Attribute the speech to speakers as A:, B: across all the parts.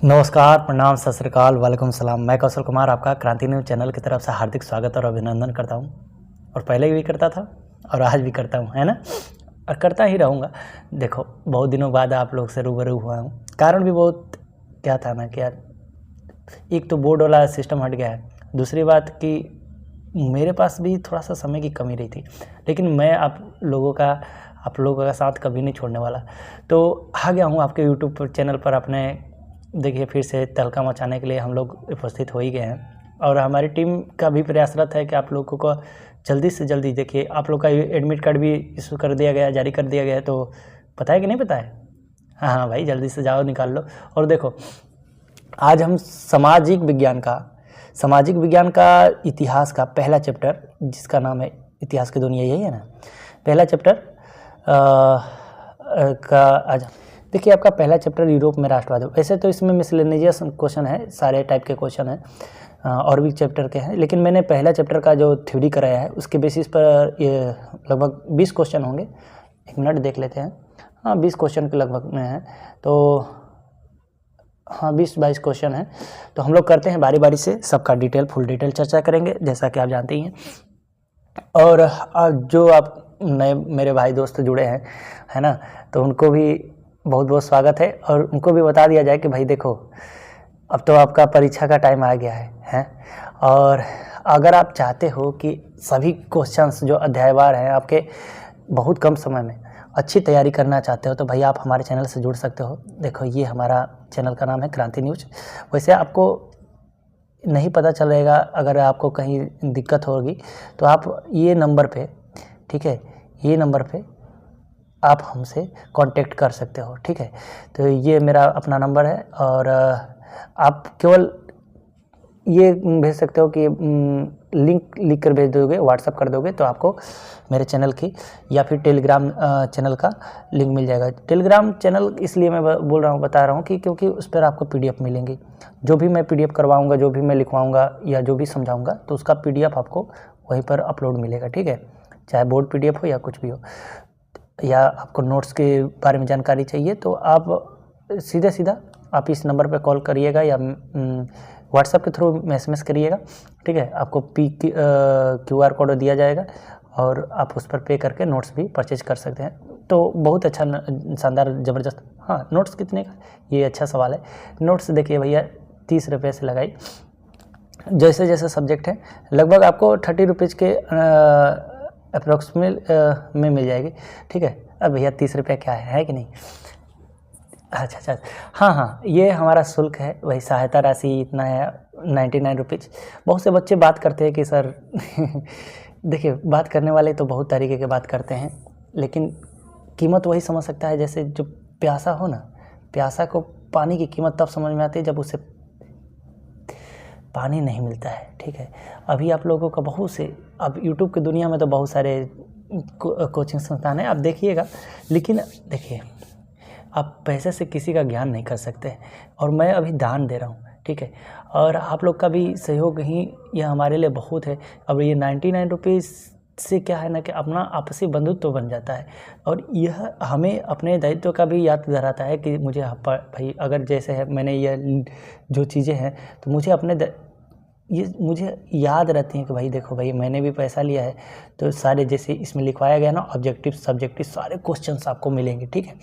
A: नमस्कार, प्रणाम, सत श्री अकाल, वालेकुम सलाम। मैं कौशल कुमार आपका क्रांति न्यूज़ चैनल की तरफ से हार्दिक स्वागत और अभिनंदन करता हूं। और पहले भी करता था और आज भी करता हूं, है ना, और करता ही रहूँगा। देखो, बहुत दिनों बाद आप लोग से रूबरू हुआ हूं। कारण भी बहुत क्या था ना कि यार, एक तो बोर्ड वाला सिस्टम हट गया है, दूसरी बात कि मेरे पास भी थोड़ा सा समय की कमी रही थी, लेकिन मैं आप लोगों का साथ कभी नहीं छोड़ने वाला। तो आ गया हूँ आपके यूट्यूब चैनल पर अपने, देखिए, फिर से तहलका मचाने के लिए हम लोग उपस्थित हो ही गए हैं। और हमारी टीम का भी प्रयासरत है कि आप लोगों को जल्दी से जल्दी, देखिए, आप लोग का एडमिट कार्ड भी इशू कर दिया गया है, जारी कर दिया गया है। तो पता है कि नहीं पता है? हाँ हाँ भाई, जल्दी से जाओ, निकाल लो। और देखो, आज हम सामाजिक विज्ञान का इतिहास का पहला चैप्टर, जिसका नाम है इतिहास की दुनिया, यही है ना, पहला चैप्टर का आज देखिए। आपका पहला चैप्टर यूरोप में राष्ट्रवाद। वैसे तो इसमें मिसलेनियस क्वेश्चन है, सारे टाइप के क्वेश्चन हैं, और भी चैप्टर के हैं, लेकिन मैंने पहला चैप्टर का जो थ्योरी कराया है उसके बेसिस पर ये लगभग 20 क्वेश्चन होंगे। एक मिनट देख लेते हैं। हाँ, 20 क्वेश्चन के लगभग में है। तो हाँ, 20-22 क्वेश्चन हैं। तो हम लोग करते हैं बारी बारी से, सबका फुल डिटेल चर्चा करेंगे, जैसा कि आप जानते ही हैं। और जो आप नए मेरे भाई दोस्त जुड़े हैं, है ना, तो उनको भी बहुत बहुत स्वागत है। और उनको भी बता दिया जाए कि भाई देखो, अब तो आपका परीक्षा का टाइम आ गया है। और अगर आप चाहते हो कि सभी क्वेश्चंस जो अध्यायवार हैं आपके बहुत कम समय में अच्छी तैयारी करना चाहते हो, तो भाई आप हमारे चैनल से जुड़ सकते हो। देखो, ये हमारा चैनल का नाम है क्रांति न्यूज़। वैसे आपको नहीं पता चलेगा, अगर आपको कहीं दिक्कत होगी तो आप ये नंबर पे, ठीक है, ये नंबर पे आप हमसे कांटेक्ट कर सकते हो, ठीक है। तो ये मेरा अपना नंबर है, और आप केवल ये भेज सकते हो कि लिंक लिख कर भेज दोगे, व्हाट्सअप कर दोगे, तो आपको मेरे चैनल की या फिर टेलीग्राम चैनल का लिंक मिल जाएगा। टेलीग्राम चैनल इसलिए मैं बता रहा हूँ कि क्योंकि उस पर आपको PDF मिलेंगी। जो भी मैं PDF करवाऊँगा, जो भी मैं लिखवाऊँगा या जो भी समझाऊँगा, तो उसका PDF आपको वहीं पर अपलोड मिलेगा, ठीक है। चाहे बोर्ड PDF हो या कुछ भी हो, या आपको नोट्स के बारे में जानकारी चाहिए, तो आप सीधा आप इस नंबर पर कॉल करिएगा या व्हाट्सएप के थ्रू SMS करिएगा, ठीक है। आपको QR कोड दिया जाएगा और आप उस पर पे करके नोट्स भी परचेज कर सकते हैं। तो बहुत अच्छा, शानदार, ज़बरदस्त। हाँ, नोट्स कितने का, ये अच्छा सवाल है। नोट्स देखिए भैया, 30 रुपये से लगाई, जैसे जैसे सब्जेक्ट है लगभग आपको 30 रुपीज़ के अप्रोक्सीमेट में मिल जाएगी, ठीक है। अब भैया 30 रुपये क्या है कि नहीं? अच्छा, हाँ, ये हमारा शुल्क है, वही सहायता राशि इतना है, 99 रुपीज़। बहुत से बच्चे बात करते हैं कि सर देखिए, बात करने वाले तो बहुत तरीके के बात करते हैं, लेकिन कीमत वही समझ सकता है जैसे जो प्यासा हो ना। प्यासा को पानी की कीमत तब समझ में आती है जब उसे पानी नहीं मिलता है, ठीक है। अभी आप लोगों का बहुत से, अब यूट्यूब की दुनिया में तो बहुत सारे कोचिंग संस्थान हैं, आप देखिएगा, लेकिन देखिए, आप पैसे से किसी का ज्ञान नहीं कर सकते। और मैं अभी दान दे रहा हूँ, ठीक है, और आप लोग का भी सहयोग ही यह हमारे लिए बहुत है। अब ये 99 रुपीज़ से क्या है ना कि अपना आपसी बंधुत्व तो बन जाता है, और यह हमें अपने दायित्व का भी याद दिलाता है कि मुझे भाई, अगर जैसे है, मैंने ये जो चीज़ें हैं, तो मुझे मुझे याद रहती हैं कि भाई देखो भाई, मैंने भी पैसा लिया है। तो सारे जैसे इसमें लिखवाया गया ना, ऑब्जेक्टिव सब्जेक्टिव सारे क्वेश्चंस आपको मिलेंगे, ठीक है।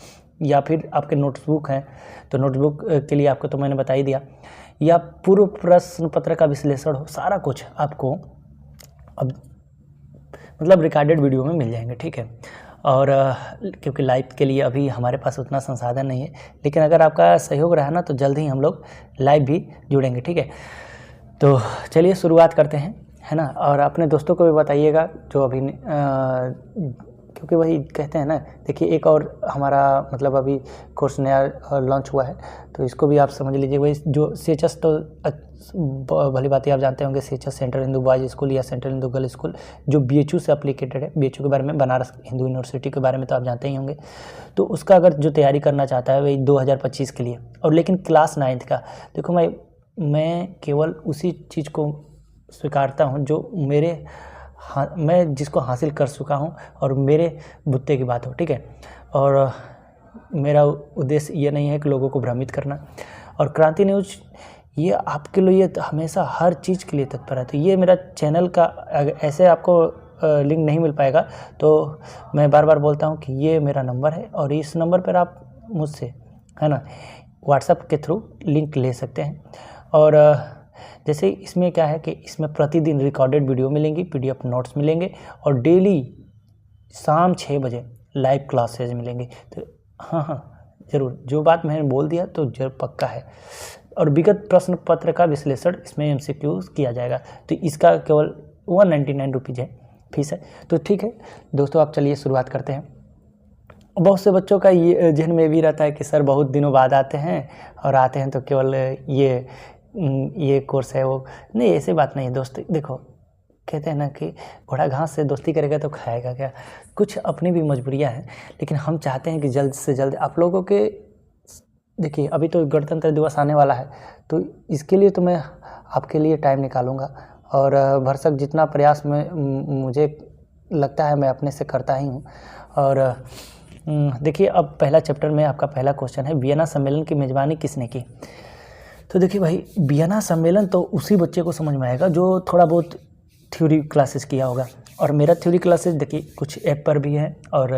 A: या फिर आपके नोटबुक हैं, तो नोटबुक के लिए आपको तो मैंने बता ही दिया, या पूर्व प्रश्न पत्र का विश्लेषण हो, सारा कुछ आपको अब मतलब रिकॉर्डेड वीडियो में मिल जाएंगे, ठीक है। और क्योंकि लाइव के लिए अभी हमारे पास उतना संसाधन नहीं है, लेकिन अगर आपका सहयोग रहा ना, तो जल्द ही हम लोग लाइव भी जुड़ेंगे, ठीक है। तो चलिए शुरुआत करते हैं, है ना। और अपने दोस्तों को भी बताइएगा जो अभी क्योंकि वही कहते हैं ना, देखिए, एक और हमारा मतलब अभी कोर्स नया लॉन्च हुआ है, तो इसको भी आप समझ लीजिए। वही जो CHS, तो भली बात ही आप जानते होंगे, CHS central Hindu boys school या सेंट्रल हिंदू गर्ल स्कूल, जो BHU से एप्लीकेटेड है। BHU के बारे में, बनारस हिंदू यूनिवर्सिटी के बारे में तो आप जानते ही होंगे। तो उसका अगर जो तैयारी करना चाहता है वही 2025 के लिए, और लेकिन क्लास 9th का, देखो मैं केवल उसी चीज़ को स्वीकारता हूँ जो मैं जिसको हासिल कर चुका हूँ और मेरे बुत्ते की बात हो, ठीक है। और मेरा उद्देश्य ये नहीं है कि लोगों को भ्रमित करना। और क्रांति न्यूज़ ये आपके लिए हमेशा हर चीज़ के लिए तत्पर है। तो ये मेरा चैनल का ऐसे आपको लिंक नहीं मिल पाएगा, तो मैं बार बार बोलता हूँ कि ये मेरा नंबर है और इस नंबर पर आप मुझसे, है ना, व्हाट्सएप के थ्रू लिंक ले सकते हैं। और जैसे इसमें क्या है कि इसमें प्रतिदिन रिकॉर्डेड वीडियो मिलेंगी, PDF नोट्स मिलेंगे और डेली शाम 6 बजे लाइव क्लासेज मिलेंगे। तो हाँ ज़रूर, जो बात मैंने बोल दिया तो जरूर पक्का है। और विगत प्रश्न पत्र का विश्लेषण इसमें MCQ किया जाएगा। तो इसका केवल 199 रुपीज़ है फीस है। तो ठीक है दोस्तों, आप चलिए शुरुआत करते हैं। बहुत से बच्चों का ये जहन में भी रहता है कि सर बहुत दिनों बाद आते हैं और आते हैं तो केवल ये कोर्स है वो नहीं, ऐसी बात नहीं है दोस्त। देखो कहते हैं ना कि घोड़ा घास से दोस्ती करेगा तो खाएगा क्या। कुछ अपनी भी मजबूरियां हैं, लेकिन हम चाहते हैं कि जल्द से जल्द आप लोगों के, देखिए अभी तो गणतंत्र दिवस आने वाला है, तो इसके लिए तो मैं आपके लिए टाइम निकालूंगा और भरसक जितना प्रयास में मुझे लगता है मैं अपने से करता ही हूँ। और देखिए अब पहला चैप्टर में आपका पहला क्वेश्चन है, वियना सम्मेलन की मेज़बानी किसने की। तो देखिए भाई, वियना सम्मेलन तो उसी बच्चे को समझ में आएगा जो थोड़ा बहुत थ्योरी क्लासेस किया होगा। और मेरा थ्योरी क्लासेस देखिए कुछ ऐप पर भी है और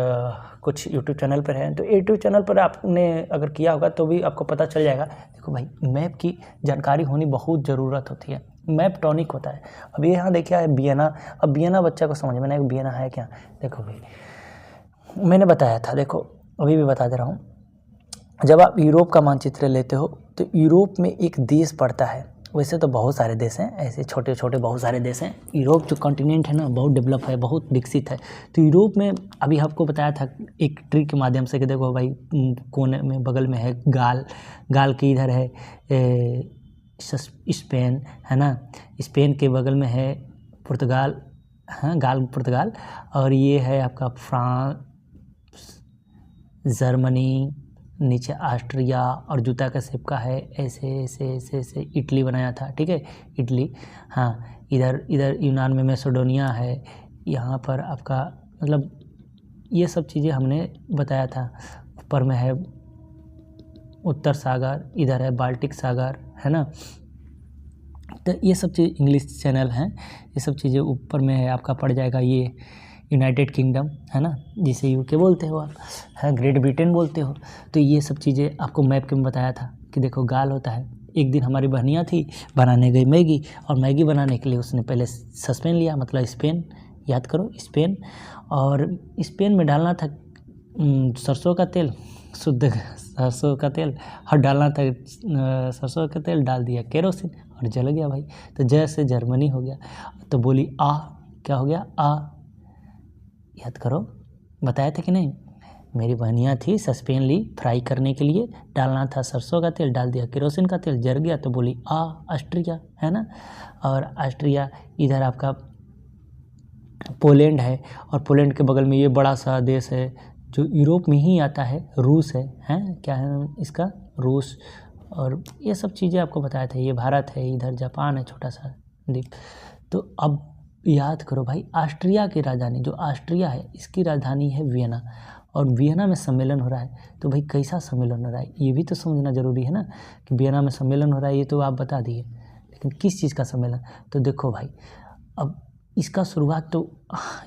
A: कुछ यूट्यूब चैनल पर है। तो यूट्यूब चैनल पर आपने अगर किया होगा तो भी आपको पता चल जाएगा। देखो भाई, मैप की जानकारी होनी बहुत ज़रूरत होती है, मैप टॉनिक होता है। अब यहाँ देखिए है वियना। अब वियना बच्चा को समझ में नहीं, वियना है क्या। देखो भाई, मैंने बताया था, देखो अभी भी बता दे रहा हूँ। जब आप यूरोप का मानचित्र लेते हो तो यूरोप में एक देश पड़ता है। वैसे तो बहुत सारे देश हैं, ऐसे छोटे छोटे बहुत सारे देश हैं। यूरोप जो कॉन्टिनेंट है ना, बहुत डेवलप है, बहुत विकसित है। तो यूरोप में अभी आपको बताया था एक ट्रिक के माध्यम से कि देखो भाई, कोने में बगल में है गाल के इधर है स्पेन, है ना, स्पेन के बगल में है पुर्तगाल, हाँ पुर्तगाल, और ये है आपका फ्रांस, जर्मनी, नीचे ऑस्ट्रिया और जूता का सिक्का है, ऐसे ऐसे ऐसे ऐसे इटली बनाया था, ठीक है, इटली। हाँ, इधर यूनान में मैसेडोनिया है, यहाँ पर आपका मतलब ये सब चीज़ें हमने बताया था। ऊपर में है उत्तर सागर, इधर है बाल्टिक सागर, है ना। तो ये सब चीज़ इंग्लिश चैनल हैं, ये सब चीज़ें ऊपर में है आपका पड़ जाएगा। ये यूनाइटेड किंगडम, है ना, जिसे यूके बोलते हो आप, है ग्रेट ब्रिटेन बोलते हो। तो ये सब चीज़ें आपको मैप के में बताया था कि देखो गाल होता है। एक दिन हमारी बहनियाँ थी, बनाने गई मैगी, और मैगी बनाने के लिए उसने पहले सस्पेन लिया, मतलब स्पेन, याद करो स्पेन। और स्पेन में डालना था सरसों का तेल, शुद्ध सरसों का तेल, और डालना था सरसों का तेल, डाल दिया केरोसिन और जल गया भाई। तो जैसे जर्मनी हो गया, तो बोली आ, क्या हो गया आ, याद करो, बताया था कि नहीं। मेरी बहनियाँ थी, सस्पेन ली फ्राई करने के लिए, डालना था सरसों का तेल, डाल दिया केरोसिन का तेल, जल गया, तो बोली आ ऑस्ट्रिया, है ना। और ऑस्ट्रिया इधर आपका पोलैंड है, और पोलैंड के बगल में ये बड़ा सा देश है जो यूरोप में ही आता है, रूस है, क्या है इसका, रूस। और ये सब चीज़ें आपको बताया था। ये भारत है, इधर जापान है, छोटा सा द्वीप। तो अब याद करो भाई, ऑस्ट्रिया की राजधानी, जो ऑस्ट्रिया है इसकी राजधानी है वियना, और वियना में सम्मेलन हो रहा है। तो भाई कैसा सम्मेलन हो रहा है ये भी तो समझना ज़रूरी है ना, कि वियना में सम्मेलन हो रहा है, ये तो आप बता दिए, लेकिन किस चीज़ का सम्मेलन। तो देखो भाई, अब इसका शुरुआत तो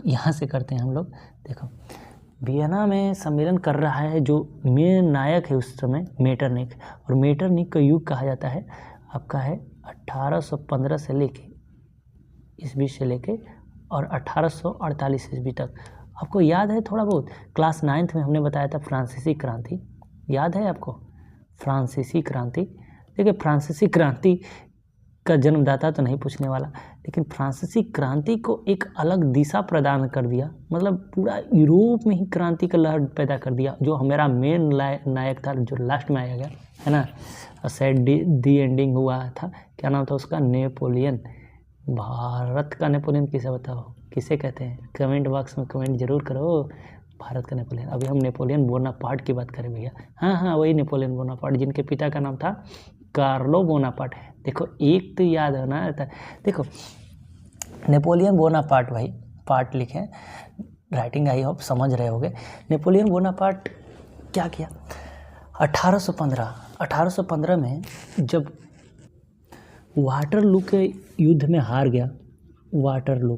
A: यहाँ से करते हैं हम लोग। देखो, वियना में सम्मेलन कर रहा है जो मेन नायक है उस समय, मेटरनिख। और मेटरनिख का युग कहा जाता है आपका है 1815 से लेके ईस्वी से लेके और 1848 ईस्वी तक। आपको याद है थोड़ा बहुत, क्लास 9th में हमने बताया था फ्रांसीसी क्रांति, याद है आपको, फ्रांसीसी क्रांति। देखिए, फ्रांसीसी क्रांति का जन्मदाता तो नहीं पूछने वाला, लेकिन फ्रांसीसी क्रांति को एक अलग दिशा प्रदान कर दिया, मतलब पूरा यूरोप में ही क्रांति का लहर पैदा कर दिया। जो हमारा मेन नायक था, जो लास्ट में आया गया, है ना, सैड दी एंडिंग हुआ था, क्या नाम था उसका, नेपोलियन। भारत का नेपोलियन किसे बताओ, किसे कहते हैं, कमेंट बॉक्स में कमेंट जरूर करो, भारत का नेपोलियन। अभी हम नेपोलियन बोनापार्ट की बात करें भैया, हाँ वही नेपोलियन बोनापार्ट, जिनके पिता का नाम था कार्लो बोनापार्ट। देखो, एक तो याद होना था। देखो, नेपोलियन बोनापार्ट भाई, पार्ट लिखे, राइटिंग आई होप समझ रहे होगे। नेपोलियन बोनापार्ट क्या किया 1815 में जब वाटरलू के युद्ध में हार गया। वाटरलू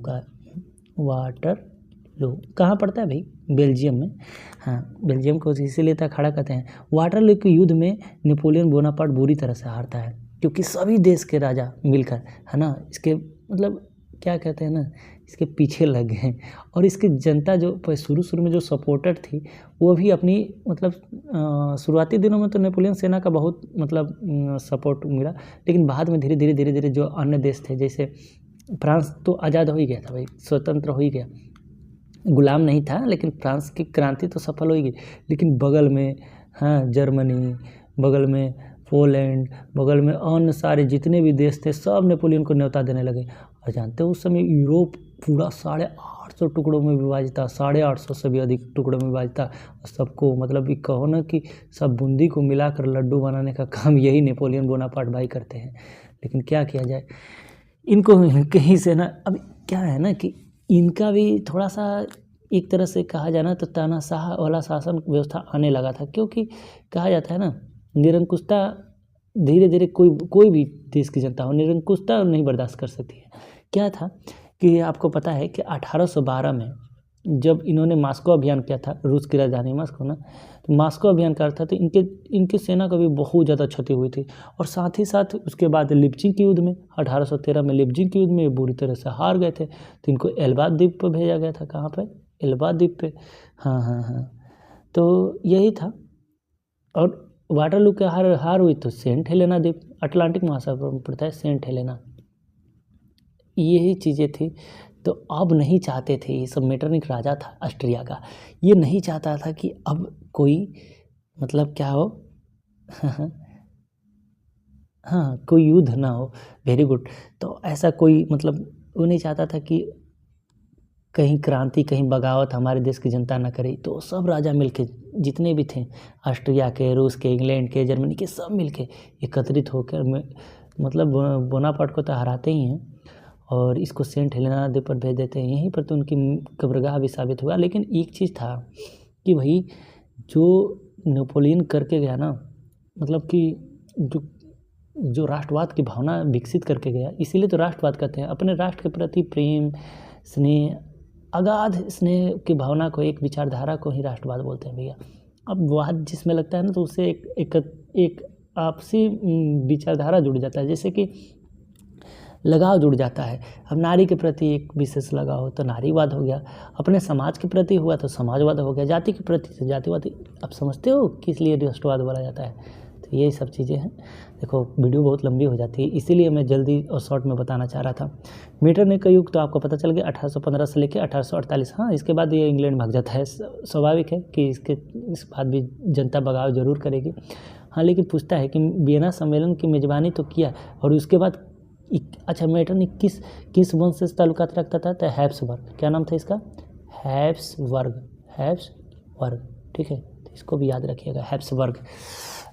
A: कहाँ पड़ता है भाई? बेल्जियम में। हाँ, बेल्जियम को इसीलिए तो खड़ा कहते हैं। वाटरलू के युद्ध में नेपोलियन बोनापार्ट बुरी तरह से हारता है, क्योंकि सभी देश के राजा मिलकर, है ना, इसके मतलब क्या कहते हैं ना, इसके पीछे लग गए। और इसकी जनता जो शुरू में जो सपोर्टर थी, वो भी अपनी मतलब शुरुआती दिनों में तो नेपोलियन सेना का बहुत मतलब सपोर्ट मिला, लेकिन बाद में धीरे धीरे जो अन्य देश थे, जैसे फ्रांस तो आज़ाद हो ही गया था भाई, स्वतंत्र हो ही गया, गुलाम नहीं था, लेकिन फ्रांस की क्रांति तो सफल हो ही गई। लेकिन बगल में हाँ जर्मनी, बगल में पोलैंड, बगल में अन्य सारे जितने भी देश थे, सब नेपोलियन को न्योता देने लगे। और जानते हो उस समय यूरोप पूरा 850 टुकड़ों में विभाजित था, 850 से भी अधिक टुकड़ों में विभाजित था। सबको मतलब ये कहो ना कि सब बूंदी को मिलाकर लड्डू बनाने का काम यही नेपोलियन बोनापार्ट भाई करते हैं। लेकिन क्या किया जाए, इनको कहीं से ना, अब क्या है ना कि इनका भी थोड़ा सा एक तरह से कहा जाए ना तो तानाशाह वाला शासन व्यवस्था आने लगा था, क्योंकि कहा जाता है ना निरंकुशता धीरे धीरे कोई भी देश की जनता हो निरंकुशता नहीं बर्दाश्त कर सकती है। क्या था कि आपको पता है कि 1812 में जब इन्होंने मास्को अभियान किया था, रूस की राजधानी मास्को ना, तो मास्को अभियान का था, तो इनकी सेना को भी बहुत ज़्यादा क्षति हुई थी। और साथ ही साथ उसके बाद लिप्चिंग के युद्ध में 1813 में लिप्चिंग के युद्ध में बुरी तरह से हार गए थे, तो इनको एल्बा द्वीप पर भेजा गया था। कहाँ पर? एल्बा द्वीप पे। हाँ, तो यही था। और वाटरलू के हार हुई तो सेंट हेलेना द्वीप, अटलांटिक महासागर में पड़ता है सेंट हेलेना, यही चीज़ें थी। तो अब नहीं चाहते थे, ये सब मेटरनिक राजा था ऑस्ट्रिया का, ये नहीं चाहता था कि अब कोई मतलब क्या हो हाँ कोई युद्ध ना हो। Very good. तो ऐसा कोई मतलब वो नहीं चाहता था कि कहीं क्रांति, कहीं बगावत हमारे देश की जनता ना करे। तो सब राजा मिलके, जितने भी थे, ऑस्ट्रिया के, रूस के, इंग्लैंड के, जर्मनी के, सब मिलके एकत्रित होकर मतलब बोनापार्ट को तो हराते ही हैं और इसको सेंट हेलेना द्वीप पर भेज देते हैं। यहीं पर तो उनकी कब्रगाह भी साबित हुआ। लेकिन एक चीज़ था कि भाई जो नेपोलियन करके गया ना, मतलब कि जो राष्ट्रवाद की भावना विकसित करके गया, इसीलिए तो राष्ट्रवाद कहते हैं। अपने राष्ट्र के प्रति प्रेम, स्नेह, अगाध स्नेह की भावना को, एक विचारधारा को ही राष्ट्रवाद बोलते हैं भैया। अब वाद जिसमें लगता है ना, तो उससे एक आपसी विचारधारा जुड़ जाता है, जैसे कि लगाव जुड़ जाता है। अब नारी के प्रति एक विशेष लगाव हो तो नारीवाद हो गया, अपने समाज के प्रति हुआ तो समाजवाद हो गया, जाति के प्रति तो जातिवाद। आप समझते हो किस लिए राष्ट्रवाद बोला जाता है? तो यही सब चीज़ें हैं। देखो वीडियो बहुत लंबी हो जाती है, इसीलिए मैं जल्दी और शॉर्ट में बताना चाह रहा था। मेटरनिख का युग तो आपको पता चल गया 1815 से लेकर 1848। हाँ, इसके बाद ये इंग्लैंड भाग जाता है। स्वाभाविक है कि इस बाद भी जनता बगाव जरूर करेगी। हाँ, लेकिन पूछता है कि वियना सम्मेलन की मेज़बानी तो किया, और उसके बाद अच्छा मेटरनिख किस वंश से ताल्लुकात रखता था? तो हैब्सबर्ग। क्या नाम था इसका? हैब्सबर्ग। ठीक है, तो इसको भी याद रखिएगा, हैब्सबर्ग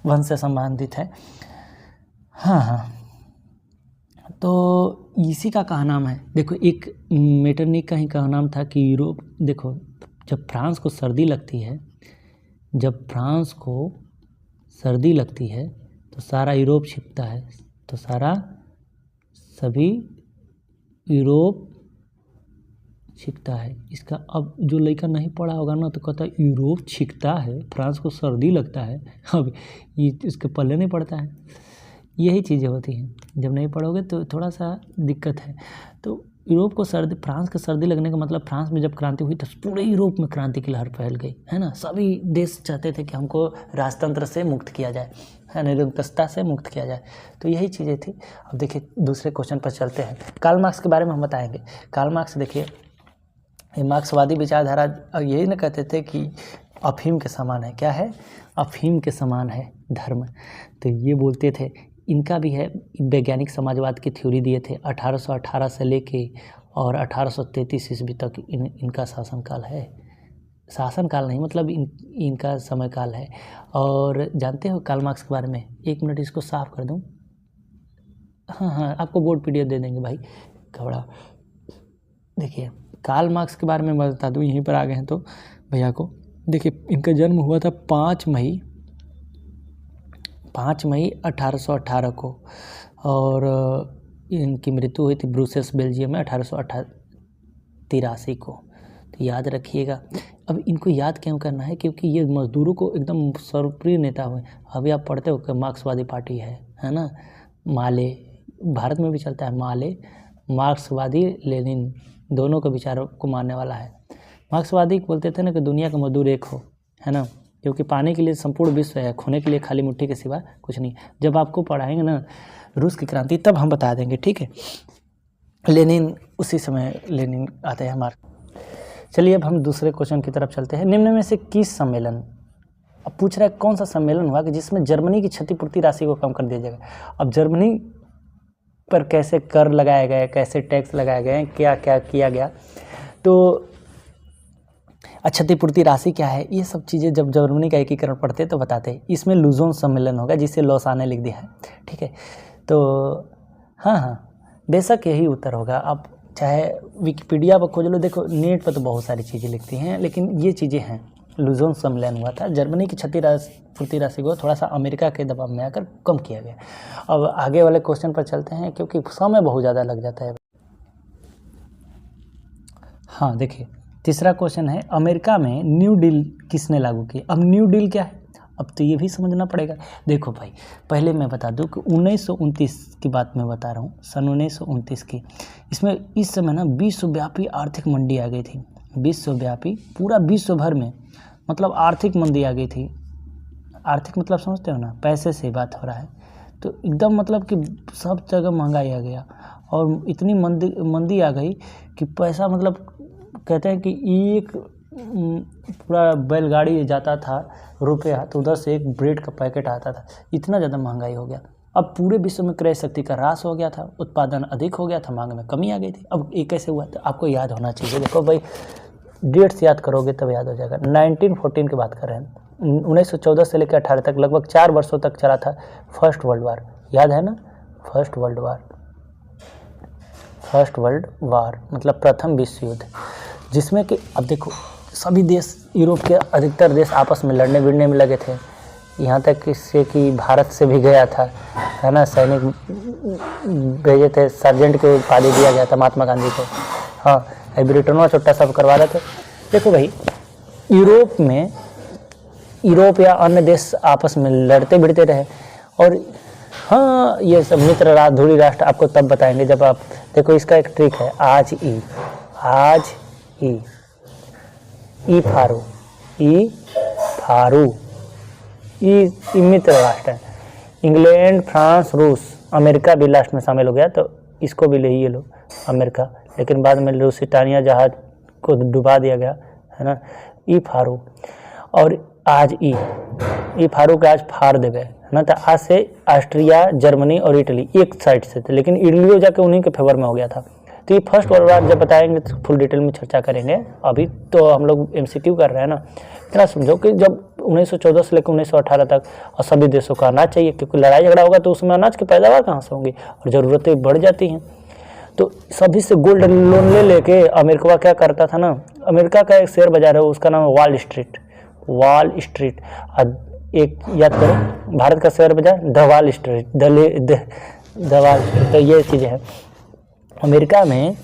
A: वंश से संबंधित है। हाँ, तो इसी का कहा नाम है। देखो, एक मेटरनिख का ही कहा नाम था कि यूरोप, देखो जब फ्रांस को सर्दी लगती है तो सारा यूरोप छिपता है, तो सभी यूरोप छिपता है। इसका अब जो लड़का नहीं पढ़ा होगा ना, तो कहता है यूरोप छिपता है, फ्रांस को सर्दी लगता है। अब ये इसके पल्ले नहीं पड़ता है। यही चीज़ें होती हैं, जब नहीं पढ़ोगे तो थोड़ा सा दिक्कत है। तो यूरोप को फ्रांस को सर्दी लगने का मतलब, फ्रांस में जब क्रांति हुई तो पूरे यूरोप में क्रांति की लहर फैल गई, है ना। सभी देश चाहते थे कि हमको राजतंत्र से मुक्त किया जाए, है, निरंकुशता से मुक्त किया जाए। तो यही चीज़ें थी। अब देखिए दूसरे क्वेश्चन पर चलते हैं। कार्ल मार्क्स के बारे में हम बताएंगे। कार्ल मार्क्स देखिए, मार्क्सवादी विचारधारा यही ना कहते थे कि अफीम के समान है। क्या है? अफीम के समान है धर्म। तो ये बोलते थे। इनका भी है, वैज्ञानिक समाजवाद की थ्योरी दिए थे 1818 से लेके और 1833 ईस्वी तक इनका शासनकाल है। शासनकाल नहीं, मतलब इनका समयकाल है। और जानते हो कार्ल मार्क्स के बारे में? एक मिनट इसको साफ कर दूं। हाँ, आपको बोर्ड PDF दे देंगे भाई, घबरा। देखिए कार्ल मार्क्स के बारे में मैं बता दूं, यहीं पर आ गए हैं तो भैया को। देखिए इनका जन्म हुआ था 5 मई 1818 को, और इनकी मृत्यु हुई थी ब्रुसेल्स बेल्जियम में 1883 को। तो याद रखिएगा। अब इनको याद क्यों करना है, क्योंकि ये मजदूरों को एकदम सर्वप्रिय नेता हुए। अभी आप पढ़ते हो कि मार्क्सवादी पार्टी है ना, माले, भारत में भी चलता है माले, मार्क्सवादी लेनिन, दोनों के विचारों को मानने वाला है। मार्क्सवादी बोलते थे ना कि दुनिया का मजदूर एक हो, है ना, क्योंकि पाने के लिए संपूर्ण विश्व है, खोने के लिए खाली मुट्ठी के सिवा कुछ नहीं। जब आपको पढ़ाएंगे ना रूस की क्रांति तब हम बता देंगे, ठीक है। लेनिन, उसी समय लेनिन आते हैं हमारे। चलिए अब हम दूसरे क्वेश्चन की तरफ चलते हैं। निम्न में से किस सम्मेलन, अब पूछ रहा है कौन सा सम्मेलन हुआ कि जिसमें जर्मनी की क्षतिपूर्ति राशि को कम कर दिया जाएगा। अब जर्मनी पर कैसे कर लगाए गए, कैसे टैक्स लगाए गए, क्या क्या किया गया, तो क्षतिपूर्ति राशि क्या है, ये सब चीज़ें जब जर्मनी का एकीकरण पढ़ते तो बताते हैं। इसमें लुजोन सम्मेलन होगा, जिसे लौसाने लिख दिया है, ठीक है। तो हाँ, बेशक यही उत्तर होगा। आप चाहे विकिपीडिया पर खोज लो, देखो नेट पर तो बहुत सारी चीज़ें लिखती हैं, लेकिन ये चीज़ें हैं। लुजोन सम्मेलन हुआ था, जर्मनी की क्षतिपूर्ति राशि को थोड़ा सा अमेरिका के दबाव में आकर कम किया गया। अब आगे वाले क्वेश्चन पर चलते हैं, क्योंकि समय बहुत ज़्यादा लग जाता है। हाँ देखिए, तीसरा क्वेश्चन है, अमेरिका में न्यू डील किसने लागू की। अब न्यू डील क्या है, अब तो ये भी समझना पड़ेगा। देखो भाई, पहले मैं बता दूं कि 1929 की बात मैं बता रहा हूँ, सन 1929 की। इसमें इस समय ना विश्वव्यापी आर्थिक मंदी आ गई थी, विश्वव्यापी, पूरा विश्व भर में मतलब आर्थिक मंदी आ गई थी। आर्थिक मतलब समझते हो ना, पैसे से बात हो रहा है। तो एकदम मतलब कि सब जगह महंगाई आ गया, और इतनी मंदी आ गई कि पैसा, मतलब कहते हैं कि एक पूरा बैलगाड़ी जाता था रुपया, तो उधर से एक ब्रेड का पैकेट आता था। इतना ज़्यादा महंगाई हो गया। अब पूरे विश्व में क्रय शक्ति का ह्रास हो गया था, उत्पादन अधिक हो गया था, मांग में कमी आ गई थी। अब ये कैसे हुआ, तो आपको याद होना चाहिए। देखो भाई, डेट्स याद करोगे तब याद हो जाएगा। 1914 की बात कर रहे हैं, 1914 से लेकर 18 तक लगभग 4 वर्षों तक चला था फर्स्ट वर्ल्ड वार, याद है ना, फर्स्ट वर्ल्ड वार मतलब प्रथम विश्व युद्ध, जिसमें कि अब देखो सभी देश, यूरोप के अधिकतर देश आपस में लड़ने भिड़ने में लगे थे। यहाँ तक इससे कि भारत से भी गया था, है ना, सैनिक भेजे थे, सार्जेंट की उपाधि दिया गया था महात्मा गांधी को। हाँ, ब्रिटेनवा चुट्टा सब करवा रहे थे। देखो भाई, यूरोप या अन्य देश आपस में लड़ते भिड़ते रहे, और हाँ, ये सब मित्र राष्ट्र, धुरी राष्ट्र आपको तब बताएंगे जब आप देखो। इसका एक ट्रिक है, आज ई फारू मित्र राष्ट्र है। इंग्लैंड, फ्रांस, रूस, अमेरिका भी लास्ट में शामिल हो गया, तो इसको भी ले ही लो अमेरिका, लेकिन बाद में लुसिटानिया जहाज को डुबा दिया गया, है ना। ई फारू, और आज ई फारू के आज फाड़ दे गए, है ना। तो आज से ऑस्ट्रिया, जर्मनी और इटली एक साइड से थे, लेकिन इटली जाके उन्हीं के फेवर में हो गया था। तो ये फर्स्ट वर्ल्ड वार जब बताएंगे तो फुल डिटेल में चर्चा करेंगे। अभी तो हम लोग MCQ कर रहे हैं ना। इतना समझो कि जब 1914 से लेकर 1918 तक और सभी देशों का अनाज चाहिए, क्योंकि लड़ाई झगड़ा होगा तो उसमें अनाज की पैदावार कहाँ से होंगी, और ज़रूरतें बढ़ जाती हैं। तो सभी से गोल्ड लोन ले लेके अमेरिका क्या करता था ना, अमेरिका का एक शेयर बाजार है, उसका नाम है वॉल स्ट्रीट। एक याद करो, भारत का शेयर बाजार द वॉल स्ट्रीट। तो ये चीज़ें हैं। अमेरिका में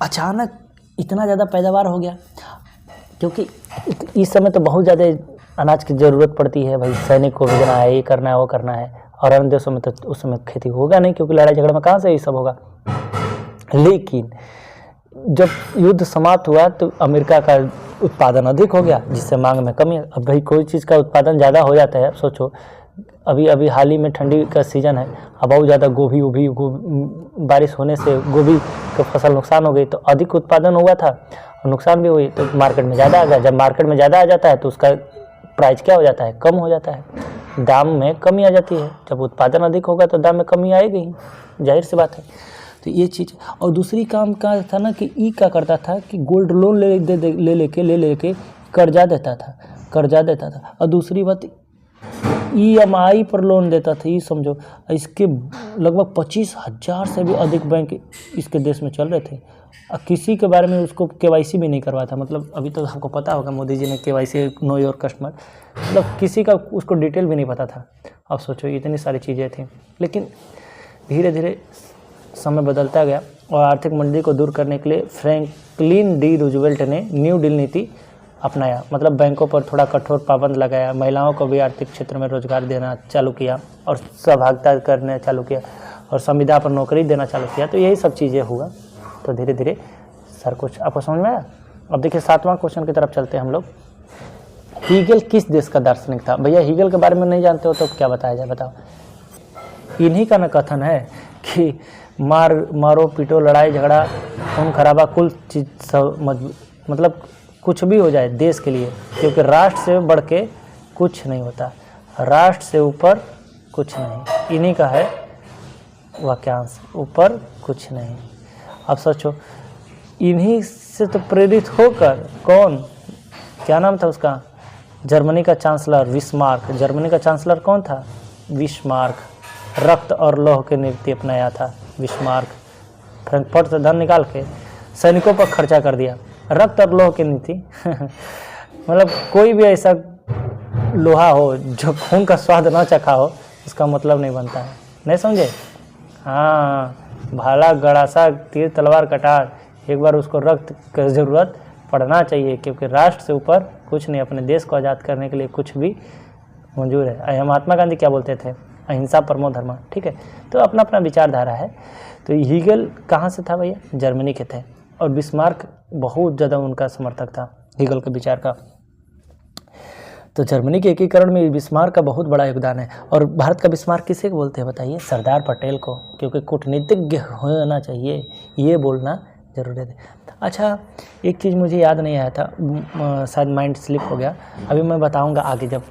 A: अचानक इतना ज़्यादा पैदावार हो गया, क्योंकि इस समय तो बहुत ज़्यादा अनाज की ज़रूरत पड़ती है भाई, सैनिक को भेजना है, ये करना है, वो करना है, और अन्य देशों में तो उस समय खेती होगा नहीं, क्योंकि लड़ाई झगड़ा में कहाँ से ये सब होगा। लेकिन जब युद्ध समाप्त हुआ तो अमेरिका का उत्पादन अधिक हो गया, जिससे मांग में कमी। अब भाई कोई चीज़ का उत्पादन ज़्यादा हो जाता है, सोचो अभी हाल ही में ठंडी का सीज़न है, अब बहुत ज़्यादा गोभी बारिश होने से गोभी की फसल नुकसान हो गई, तो अधिक उत्पादन हुआ था और नुकसान भी हुई, तो मार्केट में ज़्यादा आ गया। जब मार्केट में ज़्यादा आ जाता है तो उसका प्राइस क्या हो जाता है, कम हो जाता है, दाम में कमी आ जाती है। जब उत्पादन अधिक होगा तो दाम में कमी आएगी ही, जाहिर सी बात है। तो ये चीज़, और दूसरी काम का था ना कि क्या करता था कि गोल्ड लोन ले लेके कर्जा देता था। और दूसरी बात EMI पर लोन देता था, ये समझो। इसके लगभग 25,000 से भी अधिक बैंक इसके देश में चल रहे थे। किसी के बारे में उसको KYC भी नहीं करवाया था। मतलब अभी तो आपको पता होगा मोदी जी ने KYC, नो योर कस्टमर, मतलब किसी का उसको डिटेल भी नहीं पता था। अब सोचो इतनी सारी चीज़ें थी। लेकिन धीरे धीरे समय बदलता गया और आर्थिक मंदी को दूर करने के लिए फ्रैंकलिन डी रूजवेल्ट ने न्यू डील नीति अपनाया। मतलब बैंकों पर थोड़ा कठोर पाबंद लगाया, महिलाओं को भी आर्थिक क्षेत्र में रोजगार देना चालू किया और सहभागिता करने चालू किया और संविदा पर नौकरी देना चालू किया। तो यही सब चीज़ें हुआ। तो धीरे धीरे सर कुछ आपको समझ में आया। अब देखिए 7वां क्वेश्चन की तरफ चलते हैं हम लोग। हीगल किस देश का दार्शनिक था? भैया हीगल के बारे में नहीं जानते हो तो क्या बताया जाए, बताओ। इन्हीं का न कथन है कि मारो पीटो, लड़ाई झगड़ा, खून खराबा, कुल चीज़ सब मतलब कुछ भी हो जाए देश के लिए, क्योंकि राष्ट्र से बढ़ के कुछ नहीं होता, राष्ट्र से ऊपर कुछ नहीं। इन्हीं का है वाक्यांश, ऊपर कुछ नहीं। अब सोचो, इन्हीं से तो प्रेरित होकर कौन, क्या नाम था उसका, जर्मनी का चांसलर बिस्मार्क। जर्मनी का चांसलर कौन था? बिस्मार्क। रक्त और लौह की नीति अपनाया था बिस्मार्क। फ्रैंकफर्ट से धन निकाल के सैनिकों पर खर्चा कर दिया। रक्त और लौह की नीति मतलब कोई भी ऐसा लोहा हो जो खून का स्वाद ना चखा हो, इसका मतलब नहीं बनता है। नहीं समझे? हाँ, भाला गड़ासा तीर तलवार कटार, एक बार उसको रक्त की ज़रूरत पड़ना चाहिए, क्योंकि राष्ट्र से ऊपर कुछ नहीं। अपने देश को आज़ाद करने के लिए कुछ भी मंजूर है। महात्मा गांधी क्या बोलते थे? अहिंसा परमो धर्म। ठीक है, तो अपना अपना विचारधारा है। तो हीगल कहाँ से था भैया? जर्मनी के थे। और बिस्मार्क बहुत ज़्यादा उनका समर्थक था हीगल के विचार का। तो जर्मनी के एकीकरण में बिस्मार्क का बहुत बड़ा योगदान है। और भारत का बिस्मार्क किसे बोलते हैं बताइए? सरदार पटेल को, क्योंकि कूटनीतिज्ञ होना चाहिए, ये बोलना जरूरी है। अच्छा, एक चीज़ मुझे याद नहीं आया था, शायद माइंड स्लिप हो गया, अभी मैं बताऊंगा आगे जब।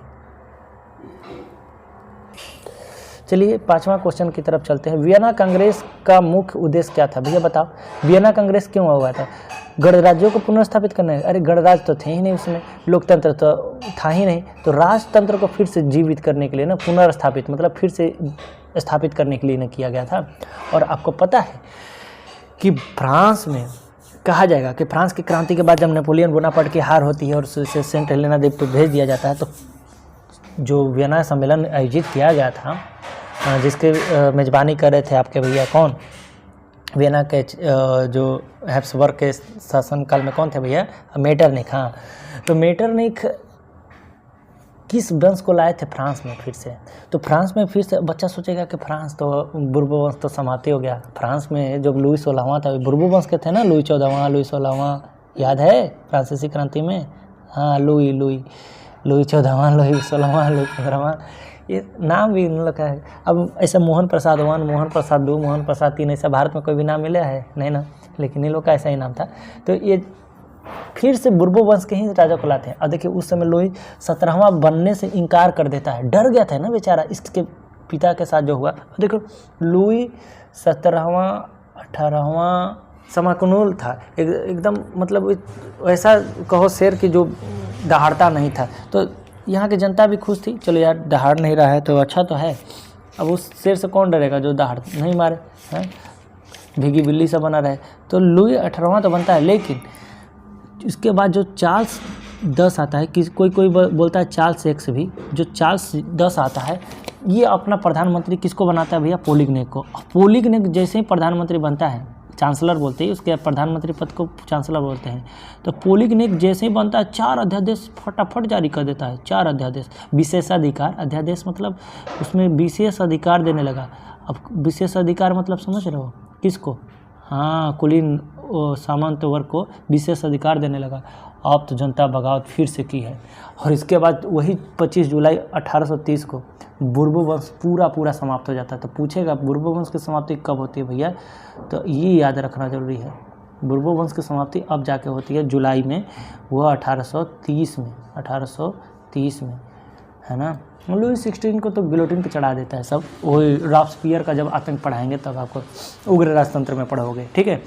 A: चलिए 5वां क्वेश्चन की तरफ चलते हैं। वियना कांग्रेस का मुख्य उद्देश्य क्या था? भैया बताओ, वियना कांग्रेस क्यों हुआ था? गणराज्यों को पुनर्स्थापित करना है। अरे गणराज्य तो थे ही नहीं उसमें, लोकतंत्र तो था ही नहीं, तो राजतंत्र को फिर से जीवित करने के लिए ना, पुनर्स्थापित मतलब फिर से स्थापित करने के लिए ना किया गया था। और आपको पता है कि फ्रांस में कहा जाएगा कि फ्रांस की क्रांति के बाद जब नेपोलियन बोनापार्ट की हार होती है और उसे सेंट हेलेना द्वीप पर भेज दिया जाता है, तो जो वियना सम्मेलन आयोजित किया गया था, जिसके मेज़बानी कर रहे थे आपके भैया कौन, वियना के जो हैब्सबर्ग के शासनकाल में कौन थे भैया? मेटरनिख। हाँ, तो मेटरनिख किस वंश को लाए थे फ्रांस में फिर से? तो फ्रांस में फिर से बच्चा सोचेगा कि फ्रांस तो बुर्बो वंश तो समाप्ति हो गया। फ्रांस में जब लुई 16वां था, बुर्बो वंश के थे ना, लुई 14वां, लुई 16वां, याद है फ्रांसीसी क्रांति में? हाँ, लुई 14वां, लुई 16वां, लुई 15वां, ये नाम भी इन लोग का है। अब ऐसा मोहन प्रसाद 1, मोहन प्रसाद 2, मोहन प्रसाद 3, ऐसा भारत में कोई भी नाम मिला है नहीं ना, लेकिन इन लोग का ऐसा ही नाम था। तो ये फिर से बुर्बो वंश के ही राजा को लाते हैं। और देखिए उस समय लुई 17वां बनने से इनकार कर देता है, डर गया था ना बेचारा इसके पिता के साथ जो हुआ। देखो लुई 17वां 18वां समाकुल था, एकदम मतलब ऐसा कहो शेर की जो दहाड़ता नहीं था। तो यहाँ की जनता भी खुश थी, चलो यार दहाड़ नहीं रहा है तो अच्छा तो है। अब उस शेर से कौन डरेगा जो दहाड़ नहीं मारे, हैं भीगी बिल्ली सा बना रहे। तो लुई 18वां तो बनता है, लेकिन इसके बाद जो चार्ल्स 10 आता है, कोई बोलता है चार्ल्स एक्स भी, जो चार्ल्स 10 आता है, ये अपना प्रधानमंत्री किसको बनाता है भैया? पोलिगनेक को। पोलिगनेक जैसे ही प्रधानमंत्री बनता है, चांसलर बोलते हैं उसके, प्रधानमंत्री पद को चांसलर बोलते हैं। तो पोलिगनेक जैसे ही बनता है 4 अध्यादेश फटाफट जारी कर देता है। 4 अध्यादेश, विशेषाधिकार, अध्यादेश मतलब उसमें विशेष अधिकार देने लगा। अब विशेष अधिकार मतलब समझ रहे हो किसको? हाँ, कुलीन सामंत वर्ग को विशेष अधिकार देने लगा। अब तो जनता बगावत फिर से की है। और इसके बाद वही 25 जुलाई 1830 को बुर्बो वंश पूरा समाप्त हो जाता है। तो पूछेगा बुर्बो वंश की समाप्ति कब होती है भैया? तो ये याद रखना जरूरी है, बुर्बो वंश की समाप्ति अब जाके होती है जुलाई में, वह 1830 में, है ना। लुई 16 को तो गिलोटिन पे चढ़ा देता है सब। वही रॉबस्पियर का जब आतंक पढ़ाएंगे तब आपको उग्र राजतंत्र में पढ़ोगे, ठीक है।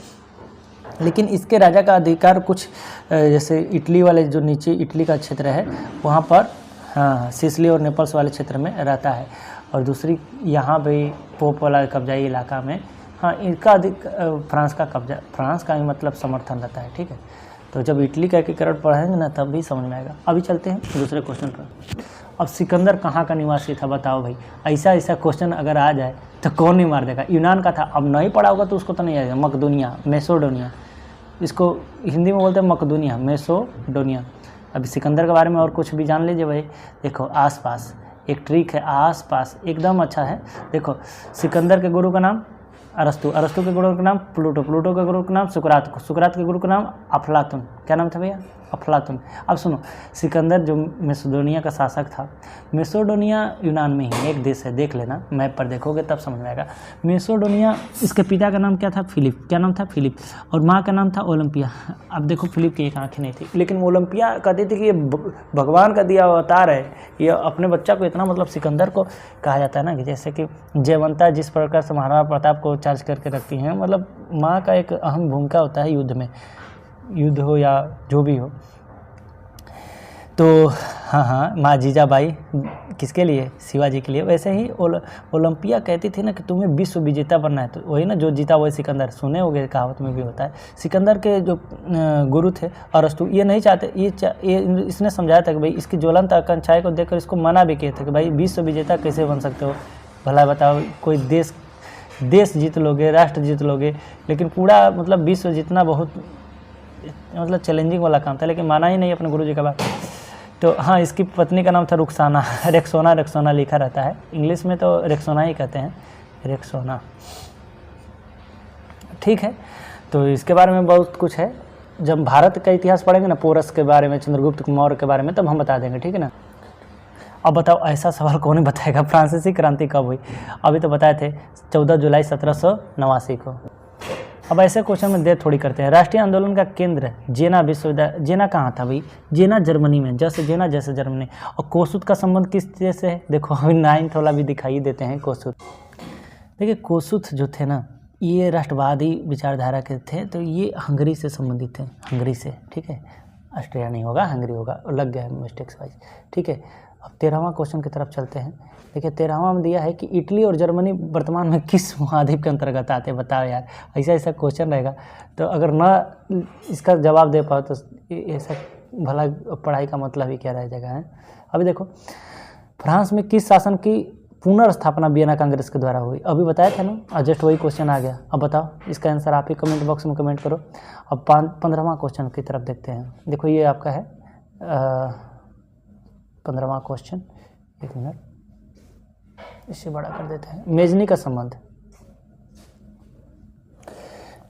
A: लेकिन इसके राजा का अधिकार कुछ जैसे इटली वाले जो नीचे इटली का क्षेत्र है वहाँ पर हाँ, सिसिली और नेपल्स वाले क्षेत्र में रहता है। और दूसरी यहाँ पे पोप वाला कब्जाई इलाका में, हाँ, इनका अधिक फ्रांस का कब्जा, फ्रांस का ही मतलब समर्थन रहता है। ठीक है, तो जब इटली का एकीकरण पढ़ेंगे ना तब भी समझ में आएगा। अभी चलते हैं दूसरे क्वेश्चन पर। अब सिकंदर कहाँ का निवासी था बताओ भाई। ऐसा क्वेश्चन अगर आ जाए तो कौन नहीं मार देगा। यूनान का था, अब नहीं पढ़ा होगा तो उसको तो नहीं आएगा। मकदूनिया, मेसोडोनिया, इसको हिंदी में बोलते हैं मकदूनिया, मेसोडोनिया। अभी सिकंदर के बारे में और कुछ भी जान लीजिए भाई। देखो आसपास एक ट्रिक है, आसपास एकदम अच्छा है। देखो सिकंदर के गुरु का नाम अरस्तु, अरस्तु के गुरु का नाम प्लूटो, प्लूटो के गुरु का नाम सुकरात, सुकरात के गुरु का नाम अफलातुन। क्या नाम था भैया? अफलातुन। अब सुनो, सिकंदर जो मेसोडोनिया का शासक था, मेसोडोनिया यूनान में ही एक देश है, देख लेना, मैप पर देखोगे तब समझ में आएगा। मेसोडोनिया, इसके पिता का नाम क्या था? फिलिप। क्या नाम था? फिलिप। और माँ का नाम था ओलंपिया। अब देखो फिलिप की एक आँखें नहीं थी, लेकिन ओलंपिया कहती थी कि ये भगवान का दिया अवतार है। ये अपने बच्चा को इतना, मतलब सिकंदर को कहा जाता है ना कि जैसे कि जयवंता जिस प्रकार से महाराणा प्रताप को चार्ज करके रखती हैं, मतलब माँ का एक अहम भूमिका होता है युद्ध में, युद्ध हो या जो भी हो। तो हाँ, माँ जीजाबाई किसके लिए? शिवाजी के लिए। वैसे ही ओलंपिया कहती थी ना कि तुम्हें विश्व विजेता बनना है, तो वही ना, जो जीता वही सिकंदर। सुने होंगे, कहावत में भी होता है। सिकंदर के जो गुरु थे अरस्तु, ये नहीं चाहते, ये इसने समझाया था कि भाई इसकी ज्वलंत आकांक्षाएं को देखकर इसको मना भी किए थे कि भाई विश्व विजेता कैसे बन सकते हो, भला बताओ। कोई देश जीत लोगे, राष्ट्र जीत लोगे, लेकिन पूरा मतलब विश्व जीतना बहुत मतलब चैलेंजिंग वाला काम था, लेकिन माना ही नहीं अपने गुरु जी का बात। तो हाँ, इसकी पत्नी का नाम था रुक्साना, रेक्सोना लिखा रहता है, इंग्लिश में तो रेक्सोना ही कहते हैं, रेक्सोना। ठीक है, तो इसके बारे में बहुत कुछ है। जब भारत का इतिहास पढ़ेंगे ना, पोरस के बारे में, चंद्रगुप्त मौर्य के बारे में, तब हम बता देंगे। ठीक है ना। अब बताओ, ऐसा सवाल कौन बताएगा, फ्रांसीसी क्रांति कब हुई? अभी तो बताए थे 14 जुलाई 1789 को। अब ऐसे क्वेश्चन में देर थोड़ी करते हैं। राष्ट्रीय आंदोलन का केंद्र जेना विश्वविद्यालय, जेना कहाँ था भाई? जेना जर्मनी में, जैसे जेना जैसे जर्मनी। और कोसुत का संबंध किस चीज़ से है? देखो अभी 9th वाला भी दिखाई देते हैं कोसुत। देखिए कोसुत जो थे ना, ये राष्ट्रवादी विचारधारा के थे, तो ये हंगरी से संबंधित थे, हंगरी से। ठीक है, ऑस्ट्रिया नहीं होगा, हंगरी होगा, लग गया है मिस्टेक्स वाइज। ठीक है, अब 13वां क्वेश्चन की तरफ चलते हैं। देखिए 13वां में दिया है कि इटली और जर्मनी वर्तमान में किस महाद्वीप के अंतर्गत आते हैं? बताओ यार, ऐसा क्वेश्चन रहेगा तो अगर ना इसका जवाब दे पाओ तो ऐसा भला पढ़ाई का मतलब ही क्या रह जाएगा है। अभी देखो, फ्रांस में किस शासन की पुनर्स्थापना वियना कांग्रेस के द्वारा हुई? अभी बताया था ना, और जस्ट वही क्वेश्चन आ गया। अब बताओ इसका आंसर आप ही कमेंट बॉक्स में कमेंट करो। अब 15वां क्वेश्चन की तरफ देखते हैं। देखो ये आपका है 15वां क्वेश्चन, एक मिनट इसे बड़ा कर देते हैं। मेजनी का संबंध।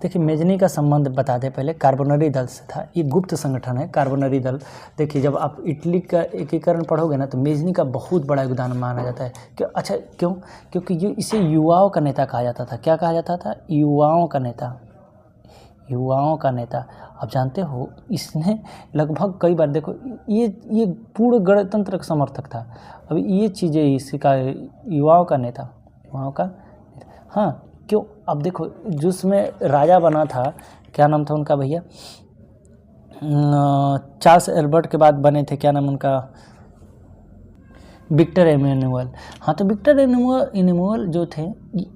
A: देखिए मेजनी का संबंध बता दें पहले, कार्बोनरी दल से था। ये गुप्त संगठन है कार्बोनरी दल। देखिए जब आप इटली का एकीकरण पढ़ोगे ना तो मेजनी का बहुत बड़ा योगदान माना जाता है। क्यों? अच्छा क्यों? क्योंकि ये इसे युवाओं का नेता कहा जाता था। क्या कहा जाता था? युवाओं का नेता, युवाओं का नेता। आप जानते हो इसने लगभग कई बार, देखो ये पूर्ण गणतंत्र का समर्थक था। अब ये चीज़ें इसका युवाओं का नेता, युवाओं का, हाँ क्यों? अब देखो जिसमें राजा बना था, क्या नाम था उनका भैया? चार्ल्स एल्बर्ट के बाद बने थे, क्या नाम उनका? Victor Emmanuel. हाँ, तो विक्टर एमेनुअल जो थे,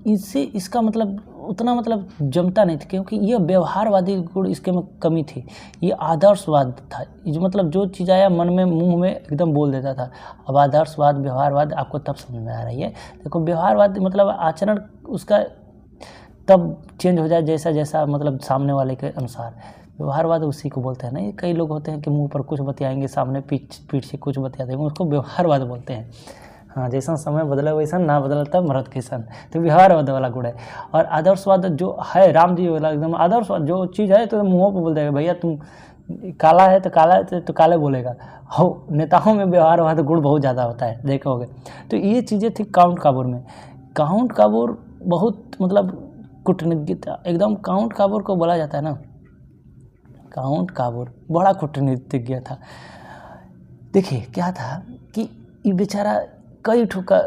A: इससे इसका मतलब उतना मतलब जमता नहीं था, क्योंकि ये व्यवहारवादी गुण इसके में कमी थी। ये आदर्शवाद था, जो मतलब जो चीज़ आया मन में, मुंह में एकदम बोल देता था। अब आदर्शवाद, व्यवहारवाद आपको तब समझ में आ रही है। देखो व्यवहारवाद मतलब आचरण उसका तब चेंज हो जाए जैसा जैसा मतलब सामने वाले के अनुसार। व्यवहारवाद उसी को बोलते हैं ना। ये कई लोग होते हैं कि मुंह पर कुछ बतियाएंगे, सामने पीठ से कुछ बतिया देंगे, उसको व्यवहारवाद बोलते हैं। हाँ, जैसा समय बदला वैसा ना बदलता मरद किसान, तो व्यवहारवाद वाला गुण है। और आदर्शवाद जो है, राम जी वाला एकदम आदर्शवाद, जो चीज़ है तो मुँह पर बोल देगा, भैया तुम काला है तो काला है तो काले बोलेगा। हो, नेताओं में व्यवहारवाद गुण बहुत ज़्यादा होता है, देखोगे। तो ये चीज़ें थी काउंट काबूर में। काउंट काबूर बहुत मतलब कूटनीतिज्ञ था एकदम। काउंट काबूर को बोला जाता है ना, काउंट काबूर बड़ा कूटनीतिज्ञ था। देखिए क्या था कि ये बेचारा कई ठुका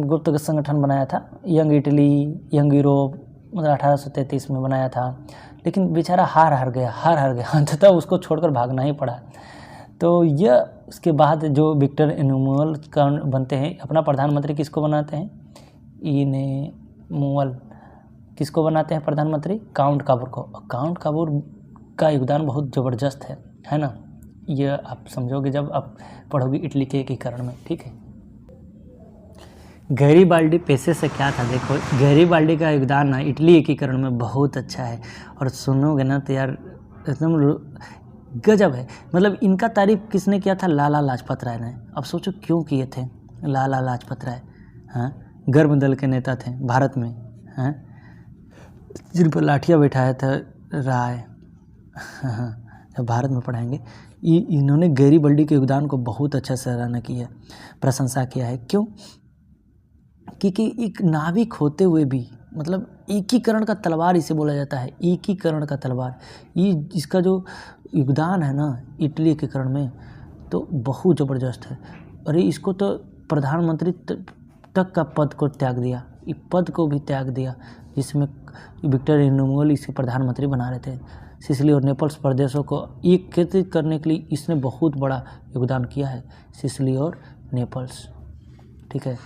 A: गुप्त संगठन बनाया था, यंग इटली, यंग यूरोप, मतलब 1833 में बनाया था, लेकिन बेचारा हार गया। अंततः उसको छोड़कर भागना ही पड़ा। तो यह उसके बाद जो विक्टर एनुमुअल बनते हैं, अपना प्रधानमंत्री किसको बनाते हैं? एनुमुअल किसको बनाते हैं प्रधानमंत्री? काउंट काबूर को। काउंट काबूर का योगदान बहुत ज़बरदस्त है ना, ये आप समझोगे जब आप पढ़ोगे इटली के एकीकरण में, ठीक है। गैरीबाल्डी पेशे से क्या था? देखो गैरीबाल्डी का योगदान ना इटली एकीकरण में बहुत अच्छा है, और सुनोगे ना तो यार एकदम गजब है। मतलब इनका तारीफ किसने किया था? लाला लाजपत राय ने। अब सोचो क्यों किए थे लाला लाजपत राय? हाँ, गर्म दल के नेता थे भारत में, हाँ, जिन पर लाठियाँ बैठाया था राय, हाँ, जब भारत में पढ़ाएंगे। इन्होंने गैरीबाल्डी के योगदान को बहुत अच्छा सराहना की है, प्रशंसा किया है। क्यों? क्योंकि एक नाविक होते हुए भी, मतलब एकीकरण का तलवार इसे बोला जाता है, एकीकरण का तलवार। ये इसका जो योगदान है ना इटली एकीकरण में, तो बहुत ज़बरदस्त है। अरे इसको तो प्रधानमंत्री तक का पद को त्याग दिया, इस पद को भी त्याग दिया जिसमें विक्टर एनुमुअल इसे प्रधानमंत्री बना रहे थे। सिसिली और नेपल्स प्रदेशों को एकीकृत करने के लिए इसने बहुत बड़ा योगदान किया है, सिसिली और नेपल्स, ठीक है।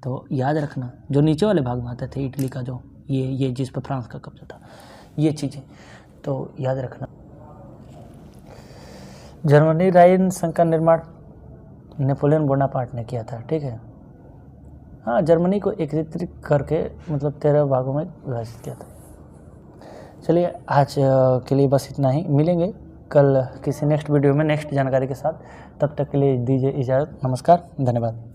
A: तो याद रखना, जो नीचे वाले भाग में आते थे इटली का, जो ये जिस पर फ्रांस का कब्जा था, ये चीज़ें तो याद रखना। जर्मनी राइन संघ का निर्माण नेपोलियन बोनापार्ट ने किया था, ठीक है। हाँ, जर्मनी को एकीकृत करके मतलब 13 भागों में विभाजित किया था। चलिए आज के लिए बस इतना ही, मिलेंगे कल किसी नेक्स्ट वीडियो में नेक्स्ट जानकारी के साथ। तब तक के लिए दीजिए इजाज़त। नमस्कार, धन्यवाद।